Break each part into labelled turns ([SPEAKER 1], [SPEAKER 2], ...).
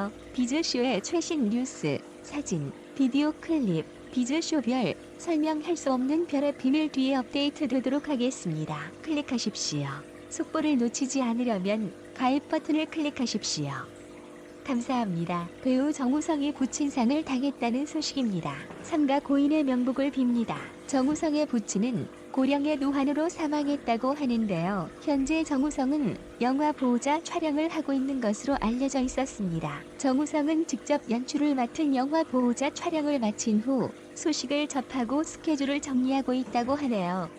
[SPEAKER 1] 안녕하세요. 비즈쇼의 최신 뉴스, 사진, 비디오 클립, 비즈쇼별, 설명할 수 없는 별의 비밀 뒤에 업데이트 되도록 하겠습니다. 클릭하십시오. 속보를 놓치지 않으려면 가입 버튼을 클릭하십시오. 감사합니다. 배우 정우성이 부친상을 당했다는 소식입니다. 삼가 고인의 명복을 빕니다. 정우성의 부친은 고령의 노환으로 사망했다고 하는데요. 현재 정우성은 영화 보호자 촬영을 하고 있는 것으로 알려져 있었습니다. 정우성은 직접 연출을 맡은 영화 보호자 촬영을 마친 후 소식을 접하고 스케줄을 정리하고 있다고 하네요.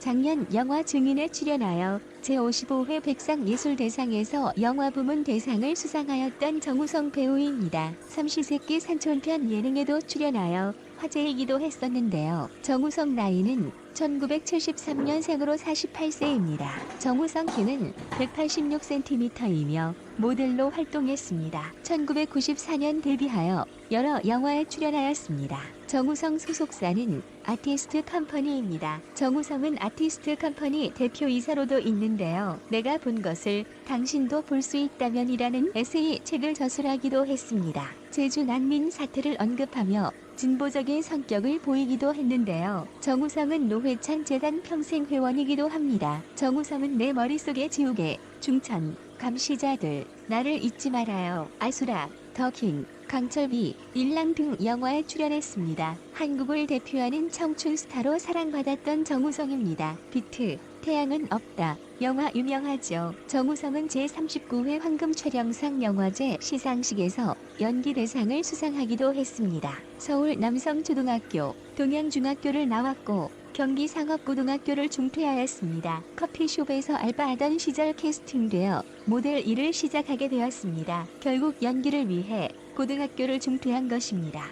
[SPEAKER 1] 작년 영화 증인에 출연하여 제55회 백상예술대상에서 영화부문 대상을 수상하였던 정우성 배우입니다. 삼시세끼 산촌편 예능에도 출연하여 화제이기도 했었는데요. 정우성 나이는 1973년생으로 48세입니다. 정우성 키는 186cm이며 모델로 활동했습니다. 1994년 데뷔하여 여러 영화에 출연하였습니다. 정우성 소속사는 아티스트 컴퍼니입니다. 정우성은 아티스트 컴퍼니 대표이사로도 있는데요. 내가 본 것을 당신도 볼 수 있다면이라는 에세이 책을 저술하기도 했습니다. 제주 난민 사태를 언급하며 진보적인 성격을 보이기도 했는데요. 정우성은 노회찬 재단 평생 회원이기도 합니다. 정우성은 내 머릿속에 지우개, 중천, 감시자들, 나를 잊지 말아요, 아수라, 더킹, 강철비, 일랑 등 영화에 출연했습니다. 한국을 대표하는 청춘 스타로 사랑받았던 정우성입니다. 비트, 태양은 없다. 영화 유명하죠. 정우성은 제39회 황금촬영상 영화제 시상식에서 연기 대상을 수상하기도 했습니다. 서울 남성초등학교, 동양중학교를 나왔고 경기 상업고등학교를 중퇴하였습니다. 커피숍에서 알바하던 시절 캐스팅되어 모델 일을 시작하게 되었습니다. 결국 연기를 위해 고등학교를 중퇴한 것입니다.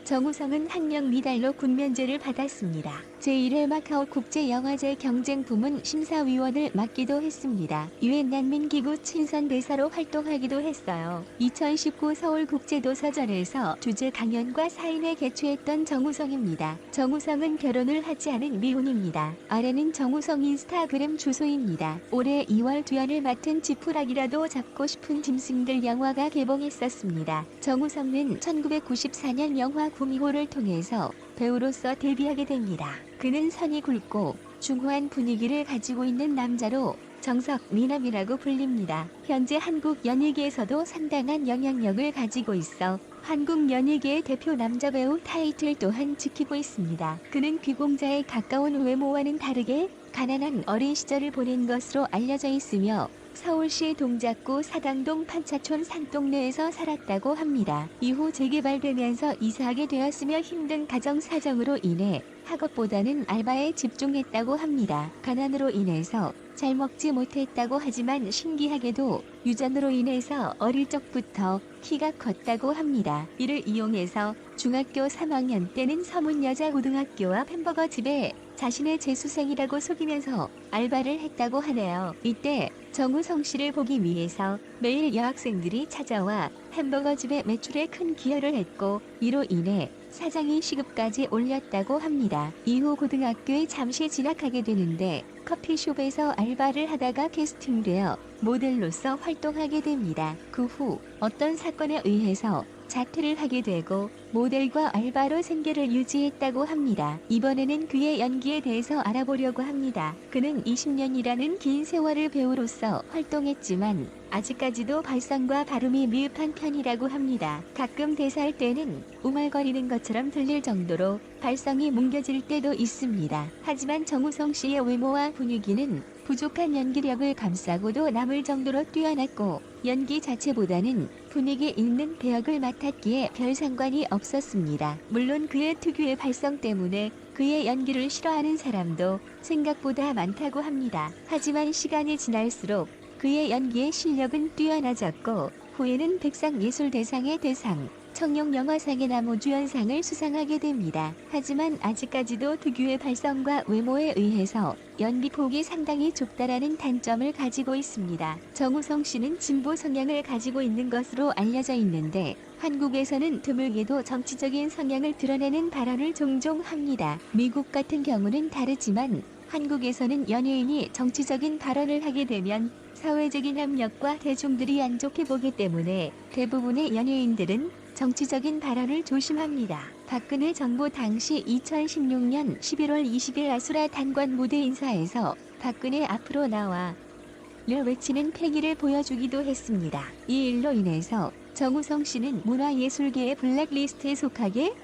[SPEAKER 1] 정우성은 학력 미달로 군면제를 받았습니다. 제1회 마카오 국제영화제 경쟁부문 심사위원을 맡기도 했습니다. 유엔 난민기구 친선대사로 활동하기도 했어요. 2019 서울국제도서전에서 주제 강연과 사인회 개최했던 정우성입니다. 정우성은 결혼을 하지 않은 미혼입니다. 아래는 정우성 인스타그램 주소입니다. 올해 2월 주연을 맡은 지푸라기라도 잡고 싶은 짐승들 영화가 개봉했었습니다. 정우성은 1994년 영화 구미호를 통해서 배우로서 데뷔하게 됩니다. 그는 선이 굵고 중후한 분위기를 가지고 있는 남자로 정석 미남이라고 불립니다. 현재 한국 연예계에서도 상당한 영향력을 가지고 있어 한국 연예계의 대표 남자 배우 타이틀 또한 지키고 있습니다. 그는 귀공자에 가까운 외모와는 다르게 가난한 어린 시절을 보낸 것으로 알려져 있으며 서울시 동작구 사당동 판차촌 산동네에서 살았다고 합니다. 이후 재개발되면서 이사하게 되었으며 힘든 가정 사정으로 인해 학업보다는 알바에 집중했다고 합니다. 가난으로 인해서 잘 먹지 못했다고 하지만 신기하게도 유전으로 인해서 어릴 적부터 키가 컸다고 합니다. 이를 이용해서 중학교 3학년 때는 서문여자고등학교와 햄버거 집에 자신의 재수생이라고 속이면서 알바를 했다고 하네요. 이때 정우성 씨를 보기 위해서 매일 여학생들이 찾아와 햄버거 집의 매출에 큰 기여를 했고 이로 인해 사장이 시급까지 올렸다고 합니다. 이후 고등학교에 잠시 진학하게 되는데 커피숍에서 알바를 하다가 캐스팅되어 모델로서 활동하게 됩니다. 그 후 어떤 사건에 의해서 자퇴를 하게 되고 모델과 알바로 생계를 유지했다고 합니다. 이번에는 그의 연기에 대해서 알아보려고 합니다. 그는 20년이라는 긴 세월을 배우로서 활동했지만 아직까지도 발성과 발음이 미흡한 편이라고 합니다. 가끔 대사할 때는 웅얼거리는 것처럼 들릴 정도로 발성이 뭉개질 때도 있습니다. 하지만 정우성 씨의 외모와 분위기는 부족한 연기력을 감싸고도 남을 정도로 뛰어났고 연기 자체보다는 분위기 있는 배역을 맡았기에 별 상관이 없었습니다. 물론 그의 특유의 발성 때문에 그의 연기를 싫어하는 사람도 생각보다 많다고 합니다. 하지만 시간이 지날수록 그의 연기의 실력은 뛰어나졌고 후에는 백상예술대상의 대상, 청룡영화상의 나무주연상을 수상하게 됩니다. 하지만 아직까지도 특유의 발성과 외모에 의해서 연기 폭이 상당히 좁다라는 단점을 가지고 있습니다. 정우성 씨는 진보 성향을 가지고 있는 것으로 알려져 있는데 한국에서는 드물게도 정치적인 성향을 드러내는 발언을 종종 합니다. 미국 같은 경우는 다르지만 한국에서는 연예인이 정치적인 발언을 하게 되면 사회적인 압력과 대중들이 안 좋게 보기 때문에 대부분의 연예인들은 정치적인 발언을 조심합니다. 박근혜 정부 당시 2016년 11월 20일 아수라 단관 무대 인사에서 박근혜 앞으로 나와 를 외치는 패기를 보여주기도 했습니다. 이 일로 인해서 정우성 씨는 문화예술계의 블랙리스트에 속하게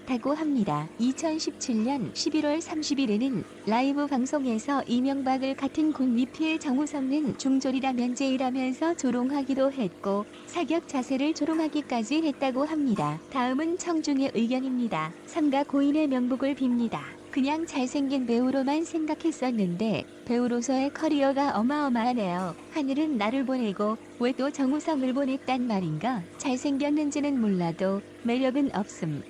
[SPEAKER 1] 다고 합니다. 2017년 11월 30일에는 라이브 방송에서 이명박을 같은 곳 미필 정우성은 중졸이라 면제이라면서 조롱하기도 했고 사격 자세를 조롱하기까지 했다고 합니다. 다음은 청중의 의견입니다. 삼가 고인의 명복을 빕니다. 그냥 잘생긴 배우로만 생각했었는데 배우로서의 커리어가 어마어마하네요. 하늘은 나를 보내고 왜 또 정우성을 보냈단 말인가? 잘생겼는지는 몰라도 매력은 없음.